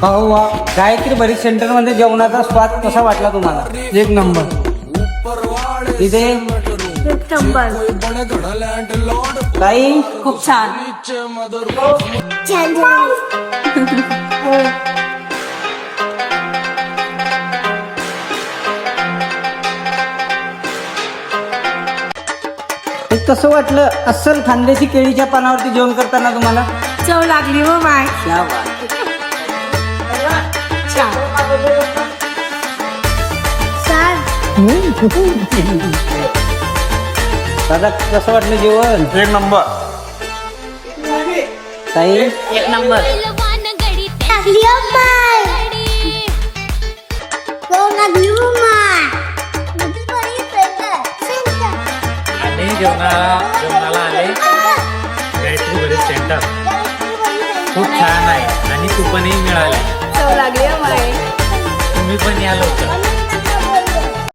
भाऊ वा गायत्री भरीत सेंटर मध्ये जेवणाचा स्वाद कसा वाटला तुम्हाला? एक नंबर. इथे एक नंबर. ताई खूप छान. ते कसं वाटलं अस्सल खानदेशी केळीच्या पानावरती जेवण करताना तुम्हाला? चव लागली हो माय. क्या बात. दादा कसं वाटलं जेवण? एक नंबर. ताई एक नंबर. आणि जेवणाला आले गायत्री भरीत सेंटर खूप छान आहे आणि कुपनही मिळाले. चव लागली हो माय. तुम्ही पण या लवकर.